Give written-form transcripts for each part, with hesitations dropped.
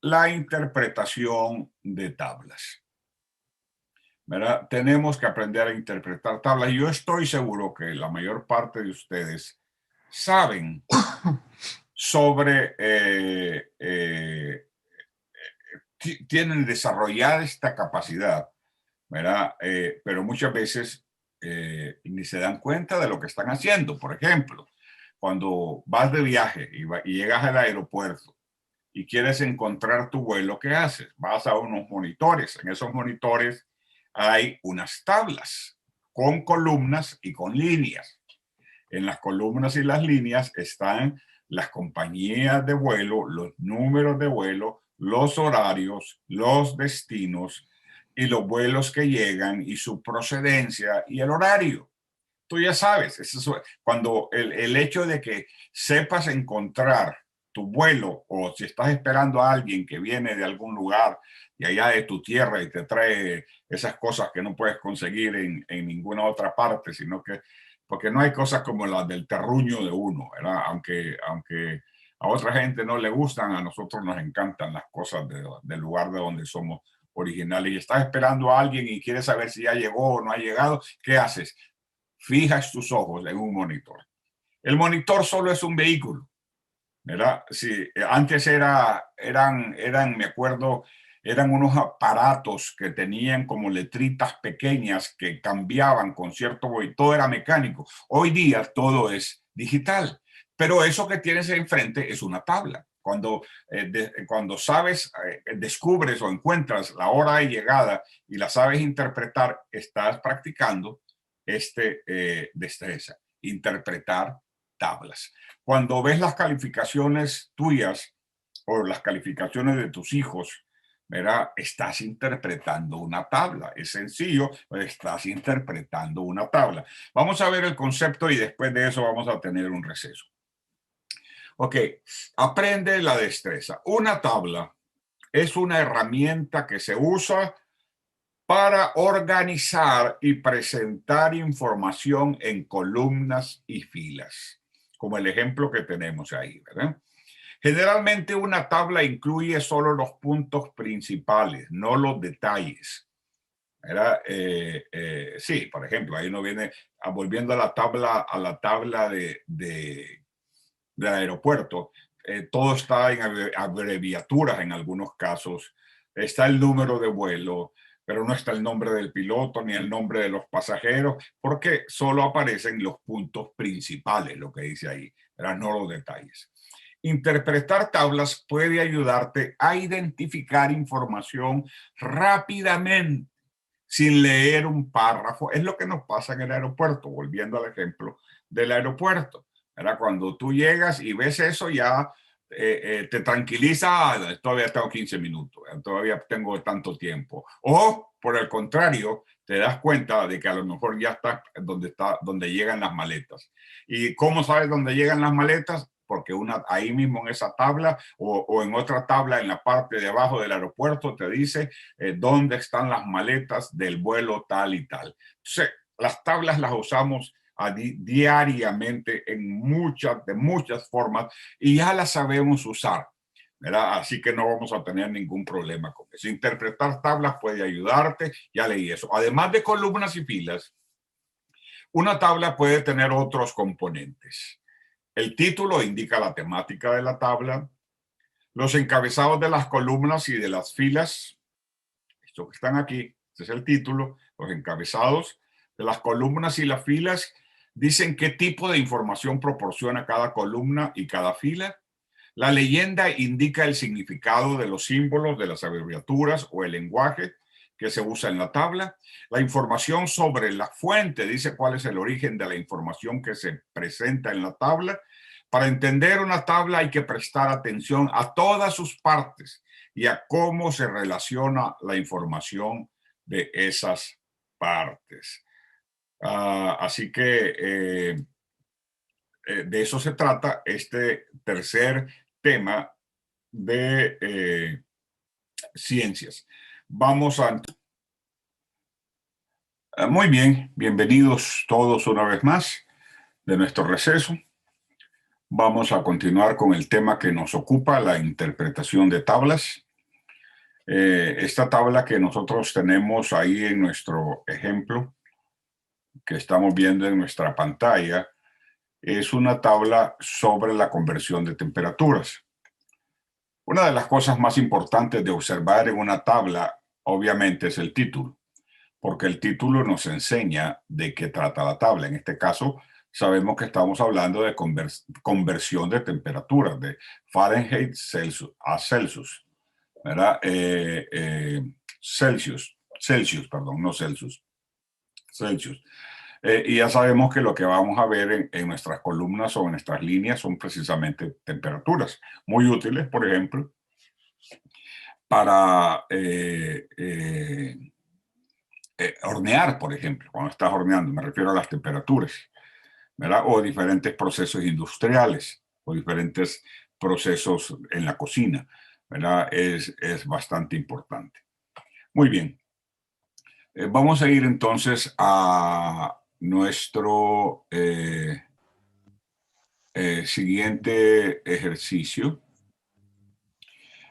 la interpretación de tablas, ¿verdad? Tenemos que aprender a interpretar tablas. Yo estoy seguro que la mayor parte de ustedes saben sobre, tienen desarrollada esta capacidad, ¿verdad? Pero muchas veces ni se dan cuenta de lo que están haciendo. Por ejemplo, cuando vas de viaje y llegas al aeropuerto y quieres encontrar tu vuelo, ¿qué haces? Vas a unos monitores. En esos monitores hay unas tablas con columnas y con líneas. En las columnas y las líneas están las compañías de vuelo, los números de vuelo, los horarios, los destinos y los vuelos que llegan y su procedencia y el horario. Tú ya sabes, cuando el hecho de que sepas encontrar tu vuelo, o si estás esperando a alguien que viene de algún lugar de allá de tu tierra y te trae esas cosas que no puedes conseguir en ninguna otra parte, sino que, porque no hay cosas como las del terruño de uno, ¿verdad? Aunque a otra gente no le gustan, a nosotros nos encantan las cosas del lugar de donde somos originales. Y estás esperando a alguien y quieres saber si ya llegó o no ha llegado, ¿qué haces? Fijas tus ojos en un monitor. El monitor solo es un vehículo, ¿verdad? Sí, antes me acuerdo, eran unos aparatos que tenían como letritas pequeñas que cambiaban con cierto movimiento, todo era mecánico. Hoy día todo es digital, pero eso que tienes enfrente es una tabla. Cuando sabes, descubres o encuentras la hora de llegada y la sabes interpretar, estás practicando destreza, interpretar tablas. Cuando ves las calificaciones tuyas o las calificaciones de tus hijos, ¿verdad? Estás interpretando una tabla. Es sencillo, pero estás interpretando una tabla. Vamos a ver el concepto y después de eso vamos a tener un receso. Ok, aprende la destreza. Una tabla es una herramienta que se usa para organizar y presentar información en columnas y filas, como el ejemplo que tenemos ahí, ¿verdad? Generalmente una tabla incluye solo los puntos principales, no los detalles, ¿verdad? Sí, por ejemplo, ahí uno viene volviendo a la tabla del aeropuerto. Todo está en abreviaturas en algunos casos. Está el número de vuelo, pero no está el nombre del piloto ni el nombre de los pasajeros, porque solo aparecen los puntos principales, lo que dice ahí, ¿verdad? No los detalles. Interpretar tablas puede ayudarte a identificar información rápidamente sin leer un párrafo. Es lo que nos pasa en el aeropuerto, volviendo al ejemplo del aeropuerto, ¿verdad? Cuando tú llegas y ves eso, ya te tranquiliza, todavía tengo 15 minutos, todavía tengo tanto tiempo. O, por el contrario, te das cuenta de que a lo mejor ya estás donde llegan las maletas. ¿Y cómo sabes dónde llegan las maletas? Porque ahí mismo en esa tabla o en otra tabla en la parte de abajo del aeropuerto te dice dónde están las maletas del vuelo tal y tal. Entonces, las tablas las usamos diariamente de muchas formas y ya las sabemos usar, ¿verdad? Así que no vamos a tener ningún problema con eso. Interpretar tablas puede ayudarte, ya leí eso. Además de columnas y filas, una tabla puede tener otros componentes. El título indica la temática de la tabla, los encabezados de las columnas y de las filas, estos que están aquí, este es el título, los encabezados de las columnas y las filas dicen qué tipo de información proporciona cada columna y cada fila. La leyenda indica el significado de los símbolos, de las abreviaturas o el lenguaje que se usa en la tabla. La información sobre la fuente dice cuál es el origen de la información que se presenta en la tabla. Para entender una tabla hay que prestar atención a todas sus partes y a cómo se relaciona la información de esas partes. Así que de eso se trata este tercer tema de ciencias. Vamos a... Muy bien, bienvenidos todos una vez más de nuestro receso. Vamos a continuar con el tema que nos ocupa, la interpretación de tablas. Esta tabla que nosotros tenemos ahí en nuestro ejemplo, que estamos viendo en nuestra pantalla, es una tabla sobre la conversión de temperaturas. Una de las cosas más importantes de observar en una tabla, obviamente, es el título, porque el título nos enseña de qué trata la tabla. En este caso, sabemos que estamos hablando de conversión de temperaturas, de Fahrenheit a Celsius, ¿verdad? Celsius, perdón, no Celsius, Celsius. Y ya sabemos que lo que vamos a ver en nuestras columnas o en nuestras líneas son precisamente temperaturas, muy útiles, por ejemplo, para hornear, por ejemplo, cuando estás horneando, me refiero a las temperaturas, ¿verdad? O diferentes procesos industriales o diferentes procesos en la cocina, ¿verdad? Es bastante importante. Muy bien. Vamos a ir entonces a nuestro siguiente ejercicio.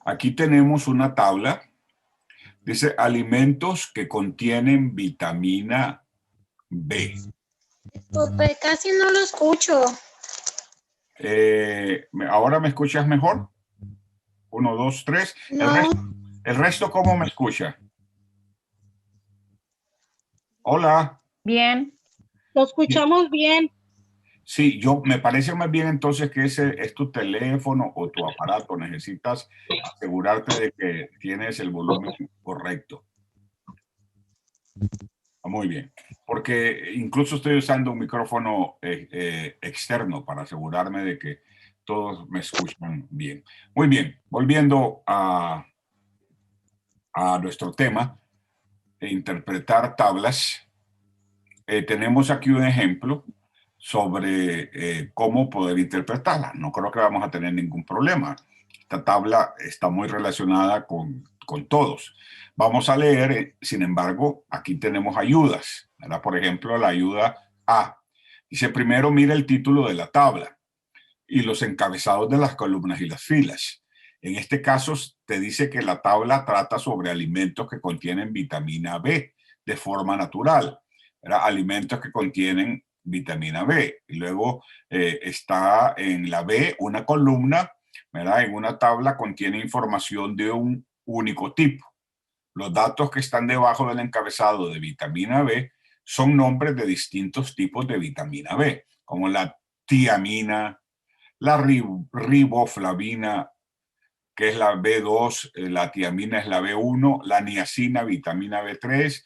Aquí tenemos una tabla. Dice alimentos que contienen vitamina B. Pues casi no lo escucho. ¿Ahora me escuchas mejor? 1, 2, 3. No, El resto, ¿cómo me escucha? Hola. Bien. lo escuchamos bien. Sí, me parece más bien entonces que ese es tu teléfono o tu aparato. Necesitas asegurarte de que tienes el volumen correcto. Muy bien, porque incluso estoy usando un micrófono externo para asegurarme de que todos me escuchan bien. Muy bien, volviendo a nuestro tema, interpretar tablas. Tenemos aquí un ejemplo sobre cómo poder interpretarla. No creo que vamos a tener ningún problema. Esta tabla está muy relacionada con todos. Vamos a leer, sin embargo, aquí tenemos ayudas, ¿verdad? Por ejemplo, la ayuda A. Dice, primero mira el título de la tabla y los encabezados de las columnas y las filas. En este caso, te dice que la tabla trata sobre alimentos que contienen vitamina B de forma natural, ¿verdad? Alimentos que contienen vitamina B. Y luego está en la B una columna, ¿verdad? En una tabla contiene información de un único tipo. Los datos que están debajo del encabezado de vitamina B son nombres de distintos tipos de vitamina B, como la tiamina, la riboflavina, que es la B2, la tiamina es la B1, la niacina, vitamina B3,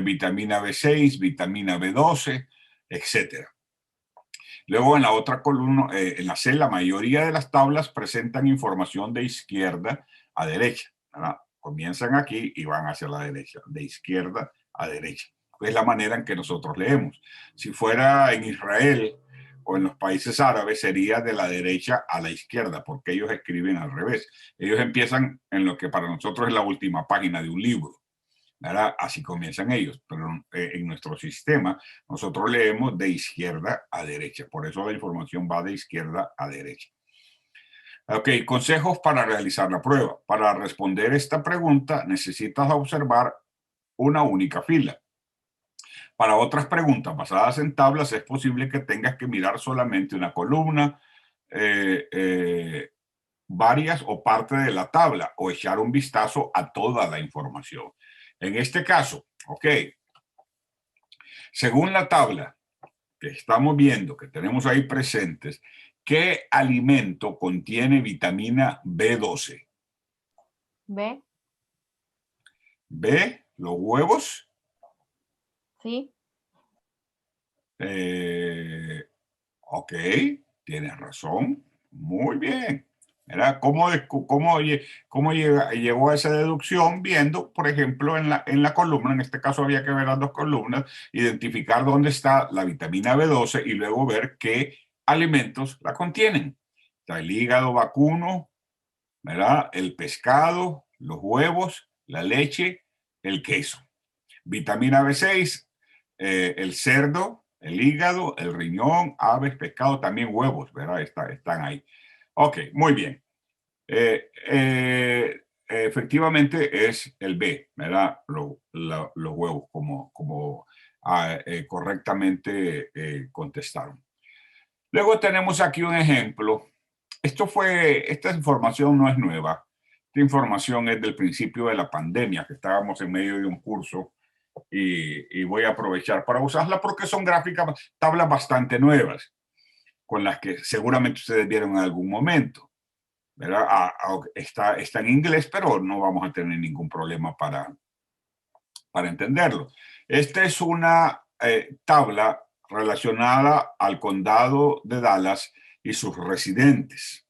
vitamina B6, vitamina B12, etc. Luego en la otra columna, en la C, la mayoría de las tablas presentan información de izquierda a derecha, ¿verdad? Comienzan aquí y van hacia la derecha, de izquierda a derecha. Es la manera en que nosotros leemos. Si fuera en Israel o en los países árabes, sería de la derecha a la izquierda, porque ellos escriben al revés. Ellos empiezan en lo que para nosotros es la última página de un libro, ¿verdad? Así comienzan ellos, pero en nuestro sistema nosotros leemos de izquierda a derecha, por eso la información va de izquierda a derecha. Ok, consejos para realizar la prueba. Para responder esta pregunta necesitas observar una única fila. Para otras preguntas basadas en tablas es posible que tengas que mirar solamente una columna, varias o parte de la tabla o echar un vistazo a toda la información. En este caso, ok, según la tabla que estamos viendo, que tenemos ahí presentes, ¿qué alimento contiene vitamina B12? ¿Ve? B, los huevos. Sí. Ok, tienes razón. Muy bien. ¿Verdad? ¿Cómo llegó a esa deducción? Viendo, por ejemplo, en la columna, en este caso había que ver las dos columnas, identificar dónde está la vitamina B12 y luego ver qué alimentos la contienen. Está el hígado vacuno, ¿verdad? El pescado, los huevos, la leche, el queso. Vitamina B6, el cerdo, el hígado, el riñón, aves, pescado, también huevos, ¿verdad? Están ahí. Ok, muy bien. efectivamente es el B, ¿verdad? Los huevos, como correctamente contestaron. Luego tenemos aquí un ejemplo. Esta información no es nueva. Esta información es del principio de la pandemia, que estábamos en medio de un curso y voy a aprovechar para usarla porque son gráficas, tablas bastante nuevas, con las que seguramente ustedes vieron en algún momento, ¿verdad? Está en inglés, pero no vamos a tener ningún problema para entenderlo. Esta es una tabla relacionada al condado de Dallas y sus residentes.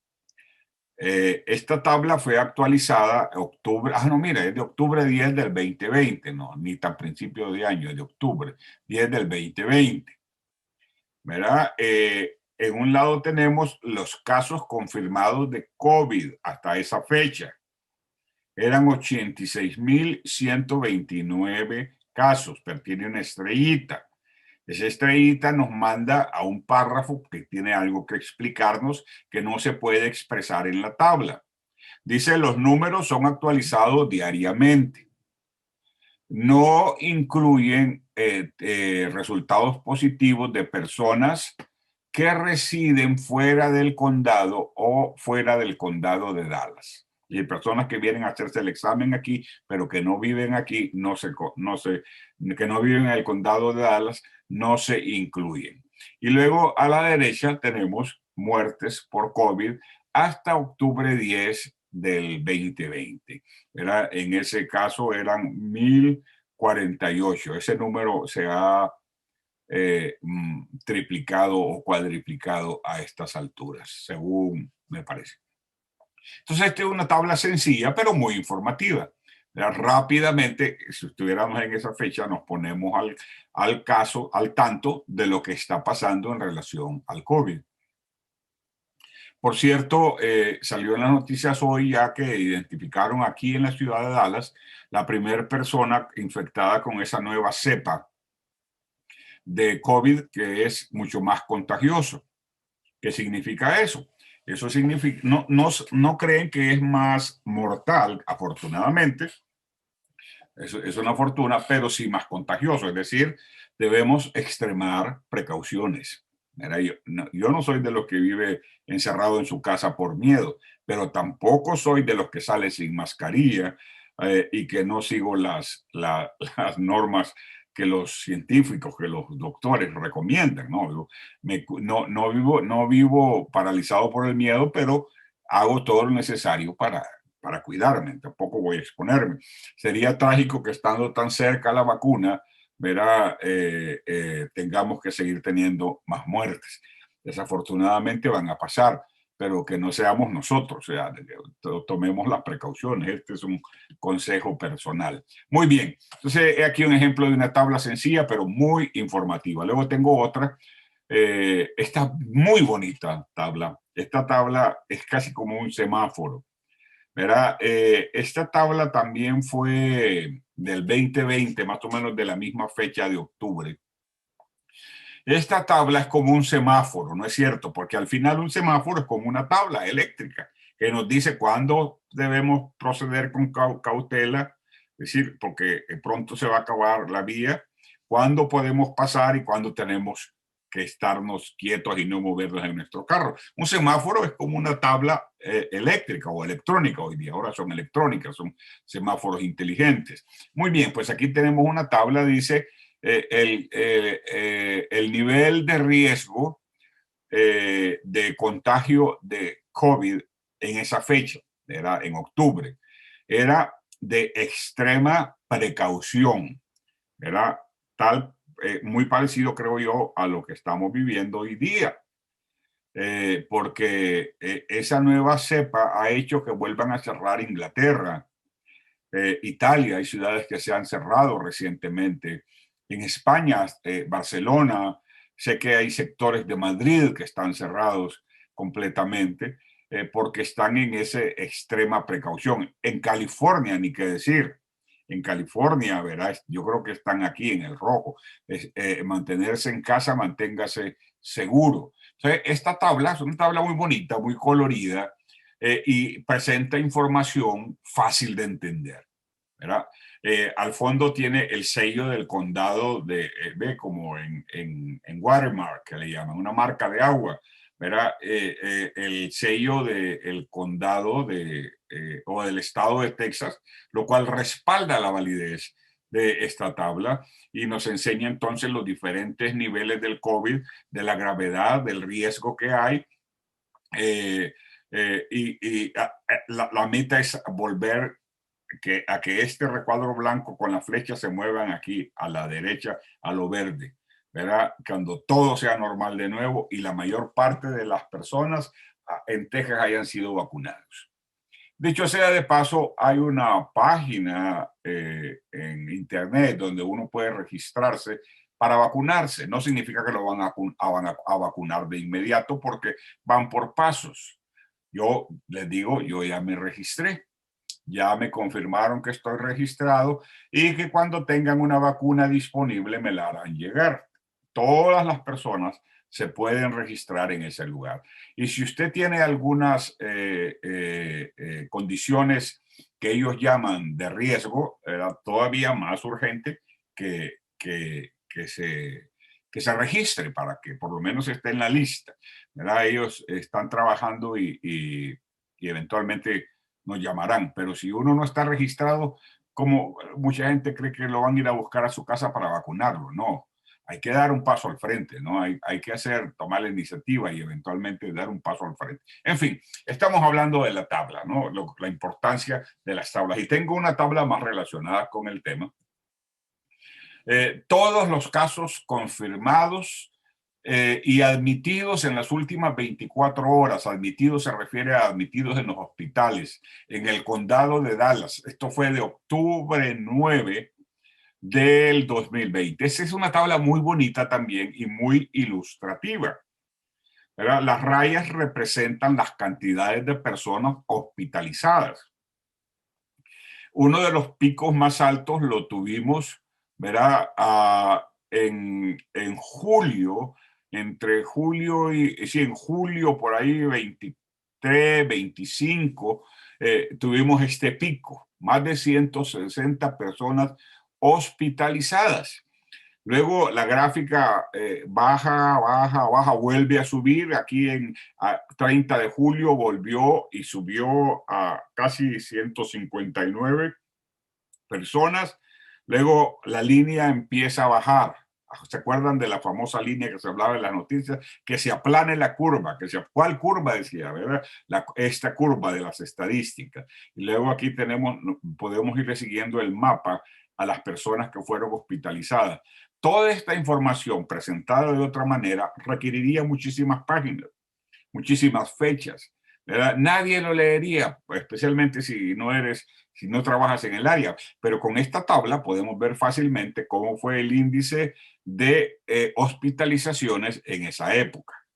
Esta tabla fue actualizada en octubre, no, mira, es de octubre 10 del 2020, no, ni tan principio de año, es de octubre 10 del 2020, ¿verdad? En un lado tenemos los casos confirmados de COVID hasta esa fecha. Eran 86.129 casos, pero tiene una estrellita. Esa estrellita nos manda a un párrafo que tiene algo que explicarnos que no se puede expresar en la tabla. Dice, los números son actualizados diariamente. No incluyen resultados positivos de personas que residen fuera del condado o fuera del condado de Dallas. Y hay personas que vienen a hacerse el examen aquí, pero que no viven aquí, que no viven en el condado de Dallas, no se incluyen. Y luego a la derecha tenemos muertes por COVID hasta octubre 10 del 2020. En ese caso eran 1.048. Ese número se ha triplicado o cuadriplicado a estas alturas, según me parece. Entonces, esta es una tabla sencilla, pero muy informativa. Rápidamente, si estuviéramos en esa fecha, nos ponemos al tanto de lo que está pasando en relación al COVID. Por cierto, salió en las noticias hoy ya que identificaron aquí en la ciudad de Dallas la primera persona infectada con esa nueva cepa de COVID que es mucho más contagioso. ¿Qué significa eso? Eso significa, no creen que es más mortal, afortunadamente. Es una fortuna, pero sí más contagioso. Es decir, debemos extremar precauciones. Mira, yo no soy de los que vive encerrado en su casa por miedo, pero tampoco soy de los que sale sin mascarilla y que no sigo las normas que los científicos, que los doctores recomiendan. No vivo paralizado por el miedo, pero hago todo lo necesario para cuidarme. Tampoco voy a exponerme. Sería trágico que estando tan cerca a la vacuna, tengamos que seguir teniendo más muertes. Desafortunadamente van a pasar, pero que no seamos nosotros, o sea, tomemos las precauciones. Este es un consejo personal. Muy bien, entonces aquí un ejemplo de una tabla sencilla, pero muy informativa. Luego tengo otra, esta muy bonita tabla. Esta tabla es casi como un semáforo. Esta tabla también fue del 2020, más o menos de la misma fecha de octubre. Esta tabla es como un semáforo, ¿no es cierto? Porque al final un semáforo es como una tabla eléctrica que nos dice cuándo debemos proceder con cautela, es decir, porque pronto se va a acabar la vía, cuándo podemos pasar y cuándo tenemos que estarnos quietos y no movernos en nuestro carro. Un semáforo es como una tabla eléctrica o electrónica hoy día. Ahora son electrónicas, son semáforos inteligentes. Muy bien, pues aquí tenemos una tabla, dice el nivel de riesgo de contagio de COVID en esa fecha, era en octubre, era de extrema precaución, era muy parecido, creo yo, a lo que estamos viviendo hoy día, porque esa nueva cepa ha hecho que vuelvan a cerrar Inglaterra, Italia, hay ciudades que se han cerrado recientemente. En España, Barcelona, sé que hay sectores de Madrid que están cerrados completamente porque están en esa extrema precaución. En California, ni qué decir. En California, verás, yo creo que están aquí en el rojo. Mantenerse en casa, manténgase seguro. Entonces, esta tabla es una tabla muy bonita, muy colorida, y presenta información fácil de entender, ¿verdad? Al fondo tiene el sello del condado de, ve, como en Watermark, que le llaman, una marca de agua, ¿verdad? El sello del condado o del estado de Texas, lo cual respalda la validez de esta tabla y nos enseña entonces los diferentes niveles del COVID, de la gravedad, del riesgo que hay. La meta es volver a que este recuadro blanco con la flecha se muevan aquí a la derecha, a lo verde, ¿verdad? Cuando todo sea normal de nuevo y la mayor parte de las personas en Texas hayan sido vacunados. Dicho sea de paso, hay una página en internet donde uno puede registrarse para vacunarse. No significa que lo van a vacunar de inmediato porque van por pasos. Yo les digo, yo ya me registré, ya me confirmaron que estoy registrado y que cuando tengan una vacuna disponible me la harán llegar. Todas las personas se pueden registrar en ese lugar. Y si usted tiene algunas condiciones que ellos llaman de riesgo, todavía más urgente que se registre para que por lo menos esté en la lista, ¿verdad? Ellos están trabajando y eventualmente nos llamarán, pero si uno no está registrado, como mucha gente cree que lo van a ir a buscar a su casa para vacunarlo, no. Hay que dar un paso al frente, ¿no? Hay que tomar la iniciativa y eventualmente dar un paso al frente. En fin, estamos hablando de la tabla, ¿no? La importancia de las tablas. Y tengo una tabla más relacionada con el tema. Todos los casos confirmados y admitidos en las últimas 24 horas. Admitidos se refiere a admitidos en los hospitales en el condado de Dallas. Esto fue de octubre 9 del 2020. Esa es una tabla muy bonita también y muy ilustrativa, ¿verdad? Las rayas representan las cantidades de personas hospitalizadas. Uno de los picos más altos lo tuvimos, ¿verdad? En julio, entre julio y, sí, en julio por ahí 23, 25, tuvimos este pico, más de 160 personas hospitalizadas. Luego la gráfica baja, vuelve a subir. Aquí en 30 de julio volvió y subió a casi 159 personas. Luego la línea empieza a bajar. ¿Se acuerdan de la famosa línea que se hablaba en las noticias? Que se aplane la curva. ¿Cuál curva decía? ¿Verdad? Esta curva de las estadísticas. Y luego aquí podemos ir siguiendo el mapa a las personas que fueron hospitalizadas. Toda esta información presentada de otra manera requeriría muchísimas páginas, muchísimas fechas, ¿verdad? Nadie lo leería, especialmente si no trabajas en el área. Pero con esta tabla podemos ver fácilmente cómo fue el índice de hospitalizaciones en esa época,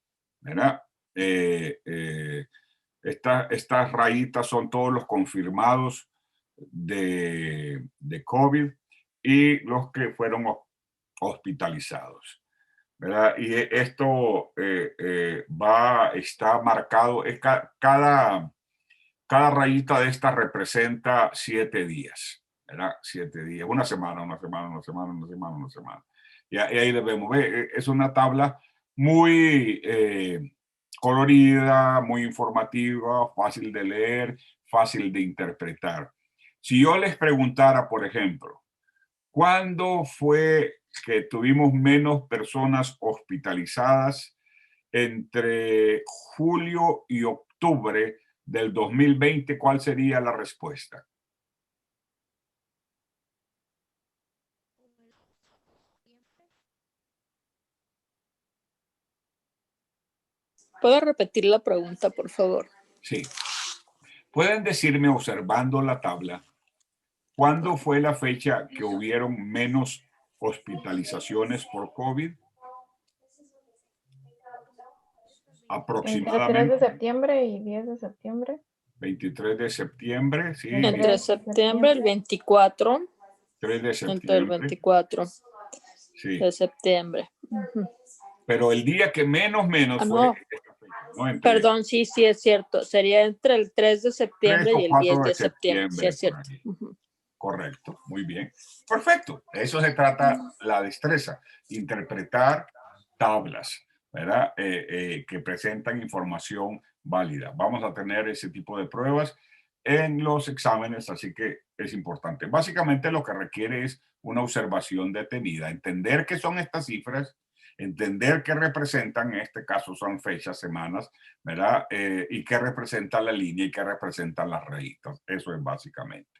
¿verdad? Estas rayitas son todos los confirmados de COVID y los que fueron hospitalizados, ¿verdad? Y esto está marcado, cada rayita de esta representa 7 días, ¿verdad? 7 días, una semana. Y ahí debemos ver, es una tabla muy colorida, muy informativa, fácil de leer, fácil de interpretar. Si yo les preguntara, por ejemplo, ¿cuándo fue que tuvimos menos personas hospitalizadas entre julio y octubre del 2020? ¿Cuál sería la respuesta? ¿Puedo repetir la pregunta, por favor? Sí. ¿Pueden decirme, observando la tabla, cuándo fue la fecha que hubieron menos hospitalizaciones por COVID? Aproximadamente. Entre 3 de septiembre y 10 de septiembre. 23 de septiembre, sí. Entre septiembre, el 24. 3 de septiembre. Entre el 24 sí. de septiembre. Pero el día que menos fue no. esta fecha, ¿no? Entre Perdón, sí, sí es cierto. Sería entre el 3 de septiembre 3 o y el 4 10 de de septiembre. Sí es septiembre, por cierto. ahí. Ujú. Correcto, muy bien. Perfecto. De eso se trata la destreza, interpretar tablas, ¿verdad? Que presentan información válida. Vamos a tener ese tipo de pruebas en los exámenes, así que es importante. Básicamente lo que requiere es una observación detenida, entender qué son estas cifras, entender qué representan, en este caso son fechas, semanas, ¿verdad? Y qué representa la línea y qué representan las rayitas. Eso es básicamente.